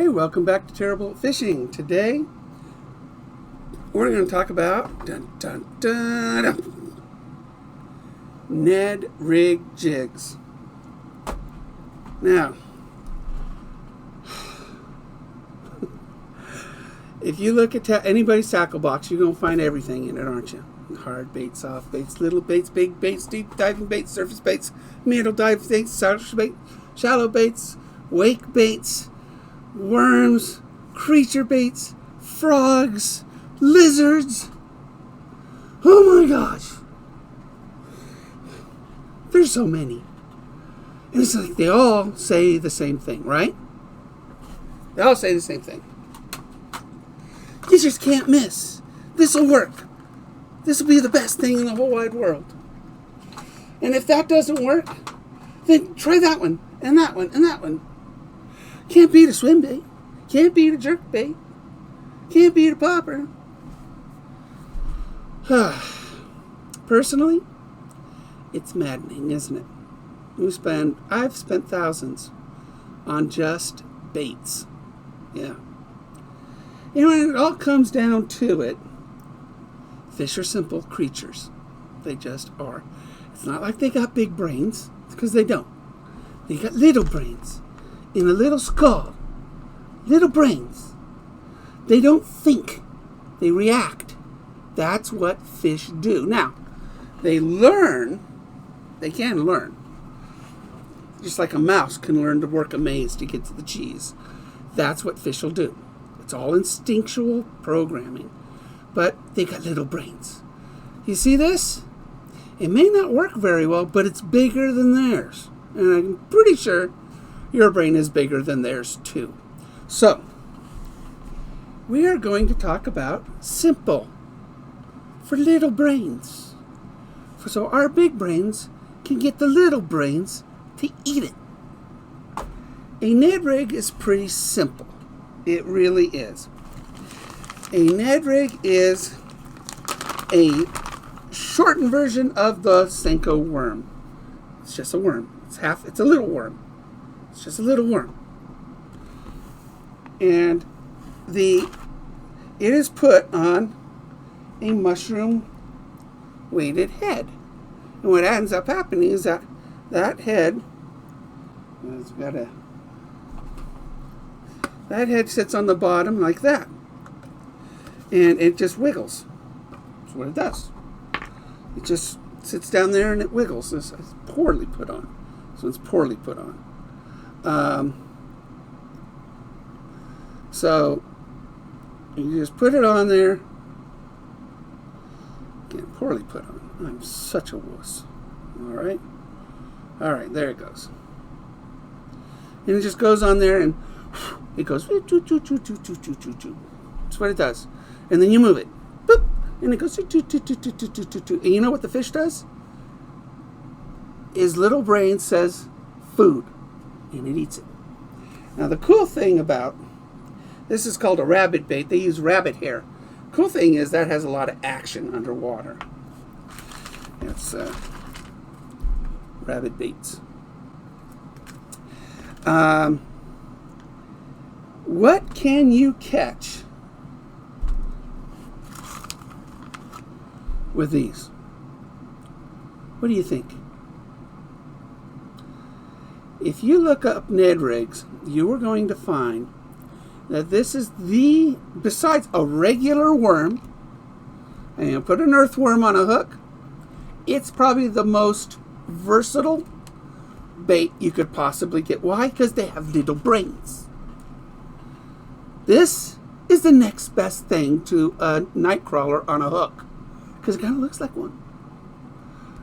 Hey, welcome back to Terrible Fishing. Today, we're going to talk about Ned rig jigs. Now, if you look at anybody's tackle box, you're going to find everything in it, aren't you? Hard baits, soft baits, little baits, big baits, deep diving baits, surface baits, middle dive baits, shallow baits, wake baits, worms, creature baits, frogs, lizards. Oh my gosh. There's so many. And it's like they all say the same thing, right? They all say the same thing. You just can't miss. This'll work. This will be the best thing in the whole wide world. And if that doesn't work, then try that one, and that one, and that one. Can't beat a swim bait. Can't beat a jerk bait. Can't beat a popper. Personally, it's maddening, isn't it? I've spent thousands on just baits. Yeah. You know, when it all comes down to it, fish are simple creatures. They just are. It's not like they got big brains, because they don't. They got little brains in a little skull. Little brains. They don't think. They react. That's what fish do. Now, they learn. They can learn. Just like a mouse can learn to work a maze to get to the cheese. That's what fish will do. It's all instinctual programming. But they got little brains. You see this? It may not work very well, but it's bigger than theirs. And I'm pretty sure your brain is bigger than theirs too. So, we are going to talk about simple for little brains. So our big brains can get the little brains to eat it. A Ned rig is pretty simple. It really is. A Ned rig is a shortened version of the Senko worm. It's just a worm. It's a little worm. It's just a little worm. And it is put on a mushroom weighted head. And what ends up happening is that head sits on the bottom like that. And it just wiggles. That's what it does. It just sits down there and it wiggles. It's poorly put on. So it's poorly put on. So you just put it on there. Again, poorly put on. I'm such a wuss. Alright, there it goes. And it just goes on there and it goes. That's what it does. And then you move it. Boop, and it goes. And you know what the fish does? His little brain says food. And it eats it. Now the cool thing about this is called a rabbit bait. They use rabbit hair. Cool thing is that has a lot of action underwater. It's rabbit baits. What can you catch with these? What do you think? If you look up Ned rigs, you are going to find that this is besides a regular worm, and you put an earthworm on a hook, it's probably the most versatile bait you could possibly get. Why? Because they have little brains. This is the next best thing to a night crawler on a hook, because it kind of looks like one.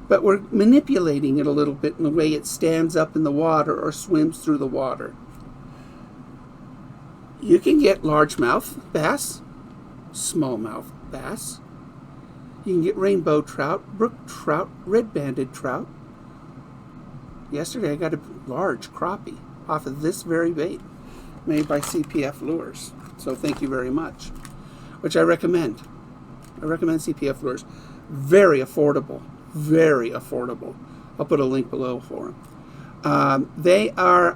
But we're manipulating it a little bit in the way it stands up in the water or swims through the water. You can get largemouth bass, smallmouth bass. You can get rainbow trout, brook trout, red-banded trout. Yesterday I got a large crappie off of this very bait made by CPF Lures. So thank you very much, which I recommend. I recommend CPF Lures. Very affordable. Very affordable. I'll put a link below for them. They are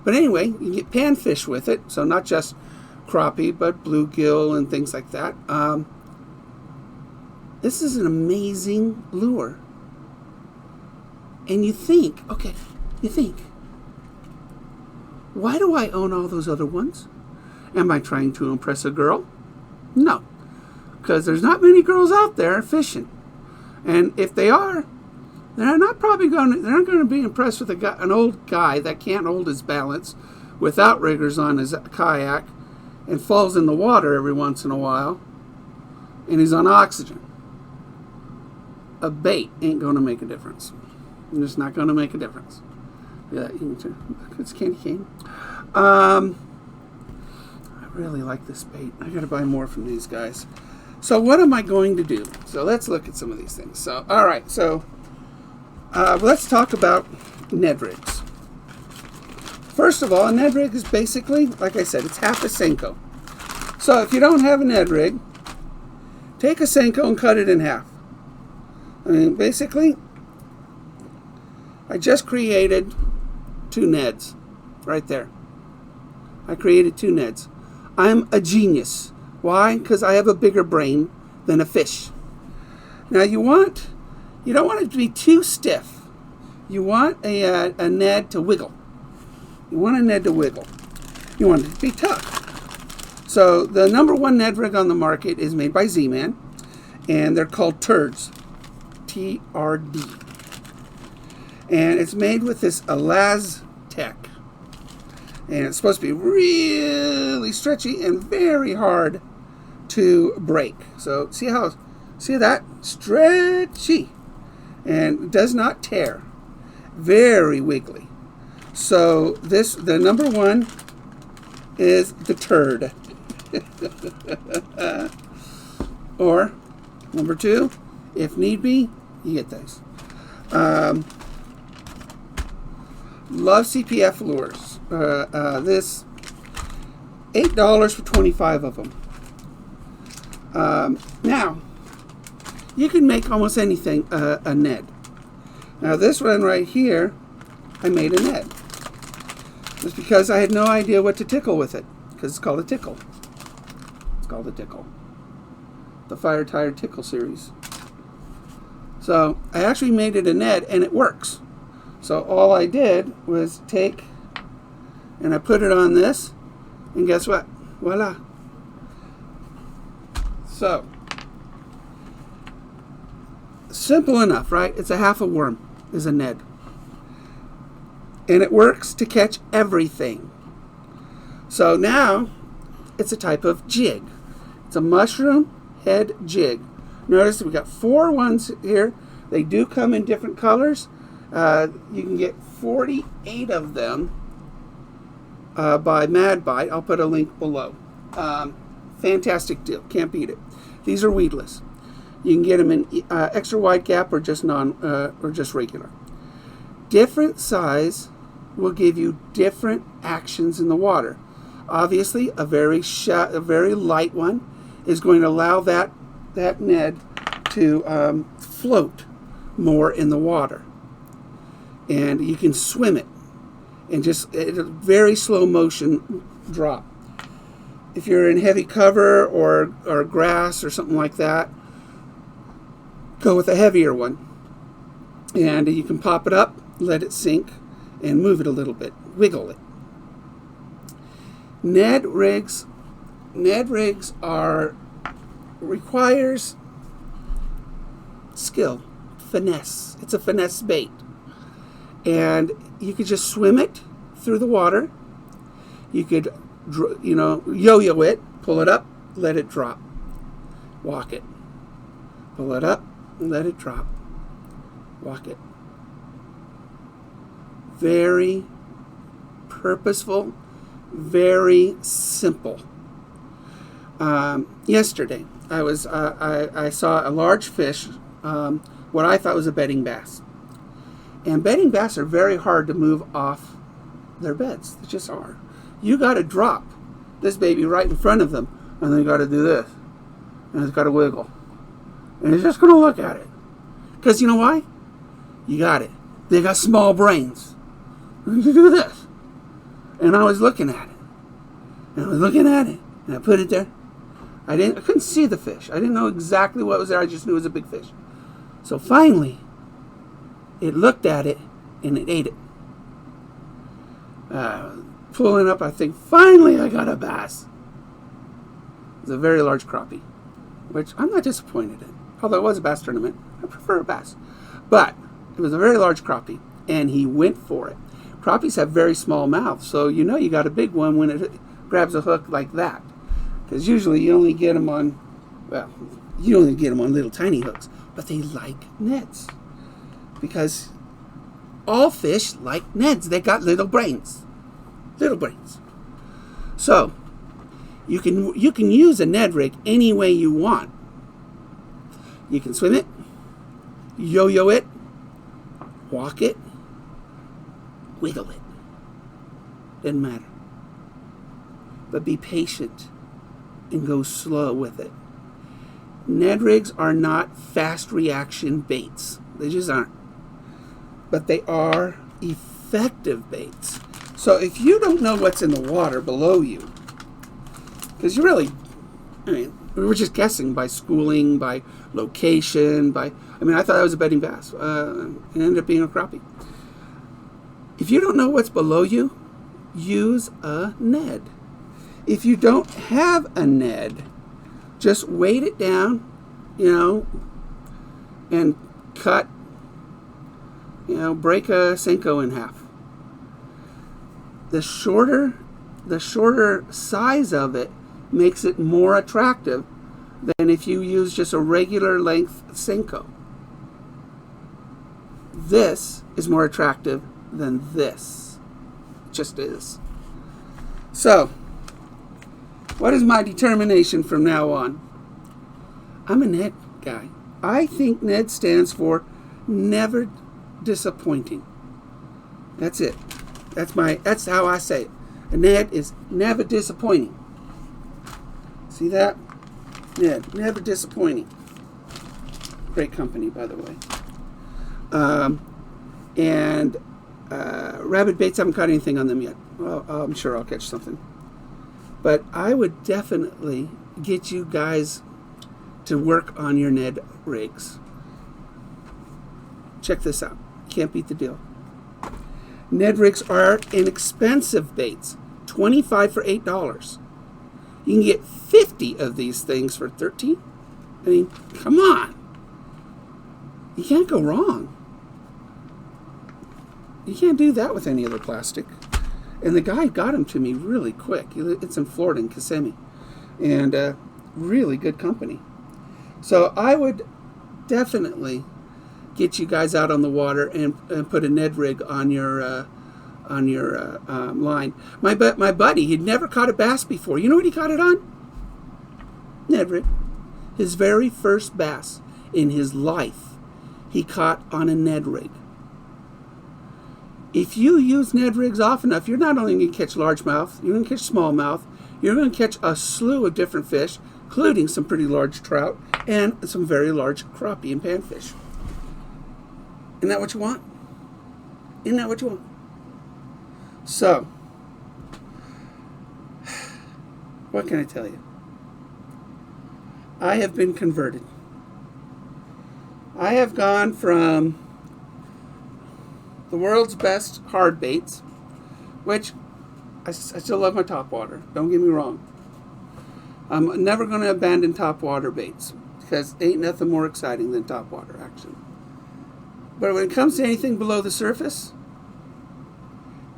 But anyway, you can get panfish with it, so not just crappie, but bluegill and things like that. This is an amazing lure. And you think, why do I own all those other ones? Am I trying to impress a girl? No, because there's not many girls out there fishing. And if they are, they're not going to be impressed with an old guy that can't hold his balance with outriggers on his kayak and falls in the water every once in a while, and he's on oxygen. A bait ain't going to make a difference. It's just not going to make a difference. Yeah, it's candy cane. I really like this bait. I got to buy more from these guys. So what am I going to do? So let's look at some of these things. So, all right. So let's talk about Ned rigs. First of all, a Ned rig is basically, like I said, it's half a Senko. So if you don't have a Ned rig, take a Senko and cut it in half. I mean, basically, I just created 2 Neds right there. I created 2 Neds. I'm a genius. Why? Because I have a bigger brain than a fish. Now you don't want it to be too stiff. You want a Ned to wiggle. You want a Ned to wiggle. You want it to be tough. So the #1 Ned rig on the market is made by Z-Man, and they're called Turds. TRD. And it's made with this Elastec. And it's supposed to be really stretchy and very hard to break. So see that? Stretchy. And it does not tear. Very wiggly. So the #1 is the Turd. Or #2, if need be, you get those. Love CPF lures. This $8 for 25 of them. Now, you can make almost anything a Ned. Now this one right here, I made a Ned. It's because I had no idea what to tickle with it, because it's called a tickle. It's called a tickle. The Fire Tire Tickle series. So I actually made it a Ned, and it works. So all I did was take, and I put it on this, and guess what? Voila. So, simple enough, right? It's a half a worm, is a Ned. And it works to catch everything. So now, it's a type of jig. It's a mushroom head jig. Notice we got 4 ones here. They do come in different colors. You can get 48 of them by Madbite. I'll put a link below. Fantastic deal. Can't beat it. These are weedless. You can get them in extra wide gap or just regular. Different size will give you different actions in the water. Obviously, a very light one is going to allow that Ned to float more in the water. And you can swim it and just at a very slow motion drop. If you're in heavy cover or grass or something like that, go with a heavier one. And you can pop it up, let it sink, and move it a little bit. Wiggle it. Ned rigs requires skill, finesse. It's a finesse bait. And you could just swim it through the water. You could, yo-yo it, pull it up, let it drop. Walk it. Pull it up, let it drop. Walk it. Very purposeful, very simple. Yesterday, I saw a large fish, what I thought was a bedding bass. And bedding bass are very hard to move off their beds. They just are. You got to drop this baby right in front of them, and then you got to do this, and it's got to wiggle, and it's just going to look at it. Because you know why? You got it. They got small brains. You do this, And I was looking at it. And I was looking at it. And I put it there. I couldn't see the fish. I didn't know exactly what was there. I just knew it was a big fish. So finally, it looked at it and it ate it. Pulling up, I think, finally I got a bass. It was a very large crappie, which I'm not disappointed in. Although it was a bass tournament, I prefer a bass. But it was a very large crappie, and he went for it. Crappies have very small mouths, so you know you got a big one when it grabs a hook like that. Because usually you only get them on, well, you only get them on little tiny hooks. But they like nets. Because all fish like nets. They got little brains. Little brains. So, you can use a Ned rig any way you want. You can swim it, yo-yo it, walk it, wiggle it. Doesn't matter. But be patient and go slow with it. Ned rigs are not fast reaction baits. They just aren't. But they are effective baits. So if you don't know what's in the water below you, because you really, I mean, we were just guessing by schooling, by location, I thought that was a bedding bass. It ended up being a crappie. If you don't know what's below you, use a Ned. If you don't have a Ned, just weight it down, and cut, break a Senko in half. The shorter size of it makes it more attractive than if you use just a regular length Senko. This is more attractive than this. It just is. So, what is my determination from now on? I'm a Ned guy. I think Ned stands for never disappointing. That's it. That's how I say it. A Ned is never disappointing. See that? Ned, never disappointing. Great company, by the way. Rabbit baits, I haven't caught anything on them yet. Well, I'm sure I'll catch something. But I would definitely get you guys to work on your Ned rigs. Check this out. Can't beat the deal. Ned rigs are inexpensive baits. 25 for $8. You can get 50 of these things for 13. I mean, come on. You can't go wrong. You can't do that with any other plastic. And the guy got them to me really quick. It's in Florida, in Kissimmee. And really good company. So I would definitely get you guys out on the water and put a Ned rig on your line. My buddy, he'd never caught a bass before. You know what he caught it on? Ned rig. His very first bass in his life, he caught on a Ned rig. If you use Ned rigs often enough, you're not only going to catch largemouth, you're going to catch smallmouth, you're going to catch a slew of different fish, including some pretty large trout and some very large crappie and panfish. Isn't that what you want? Isn't that what you want? So, what can I tell you? I have been converted. I have gone from the world's best hard baits, which I still love my topwater. Don't get me wrong. I'm never going to abandon topwater baits because ain't nothing more exciting than topwater action. But when it comes to anything below the surface,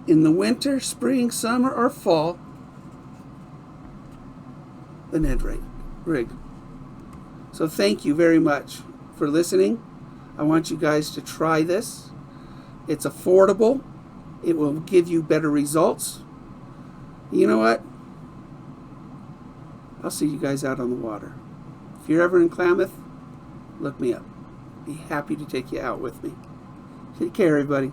in the winter, spring, summer, or fall, the Ned rig. So thank you very much for listening. I want you guys to try this. It's affordable. It will give you better results. You know what? I'll see you guys out on the water. If you're ever in Klamath, look me up. Be happy to take you out with me. Take care, everybody.